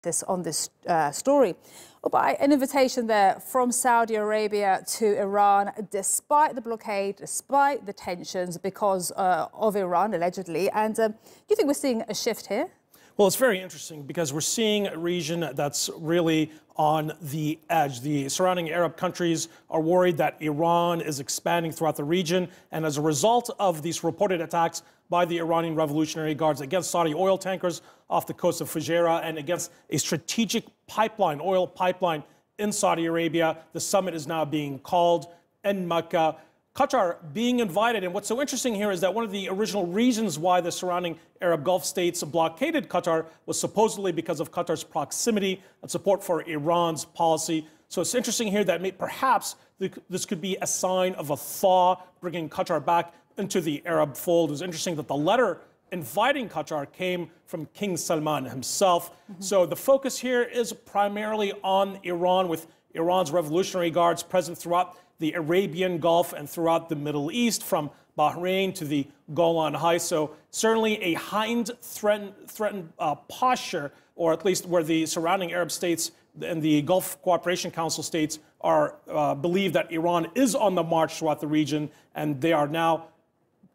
this story. Oubai, an invitation there from Saudi Arabia to Iran, despite the blockade, despite the tensions because of Iran, allegedly. And do you think we're seeing a shift here? Well, it's very interesting because we're seeing a region that's really on the edge. The surrounding Arab countries are worried that Iran is expanding throughout the region. And as a result of these reported attacks by the Iranian Revolutionary Guards against Saudi oil tankers off the coast of Fujairah and against a strategic pipeline, oil pipeline in Saudi Arabia, the summit is now being called in Mecca. Qatar being invited. And what's so interesting here is that one of the original reasons why the surrounding Arab Gulf states blockaded Qatar was supposedly because of Qatar's proximity and support for Iran's policy. So it's interesting here that perhaps this could be a sign of a thaw, bringing Qatar back into the Arab fold. It was interesting that the letter inviting Qatar came from King Salman himself. So the focus here is primarily on Iran, with Iran's Revolutionary Guards present throughout the Arabian Gulf and throughout the Middle East, from Bahrain to the Golan Heights. So certainly a heightened threatened posture, or at least where the surrounding Arab states and the Gulf Cooperation Council states are believe that Iran is on the march throughout the region, and they are now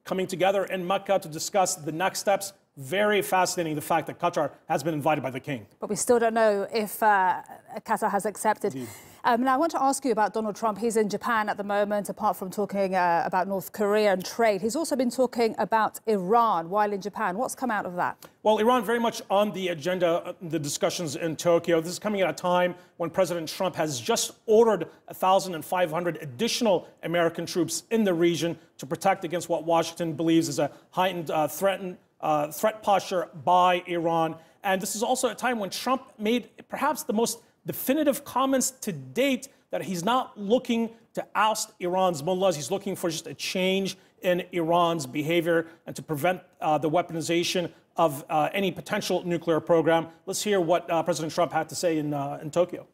coming together in Mecca to discuss the next steps. Very fascinating, the fact that Qatar has been invited by the king. But we still don't know if Qatar has accepted. Now, I want to ask you about Donald Trump. He's in Japan at the moment, apart from talking about North Korea and trade. He's also been talking about Iran while in Japan. What's come out of that? Well, Iran very much on the agenda, the discussions in Tokyo. This is coming at a time when President Trump has just ordered 1,500 additional American troops in the region to protect against what Washington believes is a heightened threat posture by Iran. And this is also a time when Trump made perhaps the most definitive comments to date that he's not looking to oust Iran's mullahs. He's looking for just a change in Iran's behavior and to prevent the weaponization of any potential nuclear program. Let's hear what President Trump had to say in Tokyo.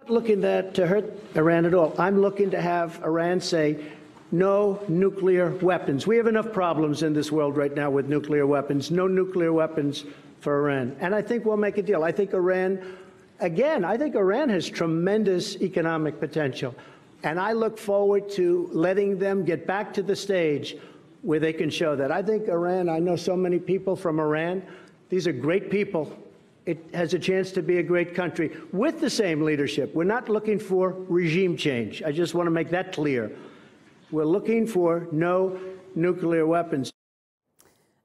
I'm not looking to hurt Iran at all. I'm looking to have Iran say no nuclear weapons. We have enough problems in this world right now with nuclear weapons. No nuclear weapons for Iran. And I think we'll make a deal. I think Iran has tremendous economic potential. And I look forward to letting them get back to the stage where they can show that. I think Iran, I know so many people from Iran. These are great people. It has a chance to be a great country with the same leadership. We're not looking for regime change. I just want to make that clear. We're looking for no nuclear weapons.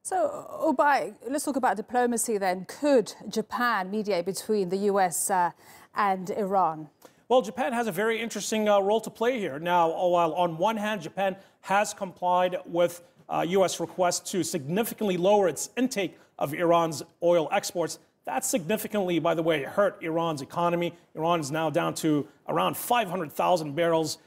So, Oubai, let's talk about diplomacy then. Could Japan mediate between the U.S. and Iran? Well, Japan has a very interesting role to play here. Now, while on one hand, Japan has complied with U.S. requests to significantly lower its intake of Iran's oil exports, that significantly, by the way, hurt Iran's economy. Iran is now down to around 500,000 barrels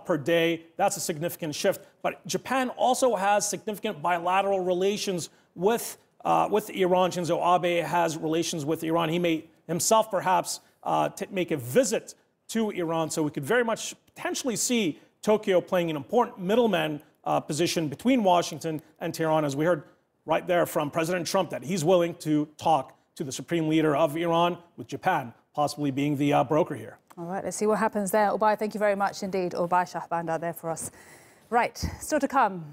per day. That's a significant shift. But Japan also has significant bilateral relations with Iran. Shinzo Abe has relations with Iran. He may himself perhaps make a visit to Iran. So we could very much potentially see Tokyo playing an important middleman position between Washington and Tehran, as we heard right there from President Trump, that he's willing to talk to the supreme leader of Iran, with Japan possibly being the broker here. All right, let's see what happens there. Oubai, thank you very much indeed. Oubai Shahbandar there for us. Right, still to come.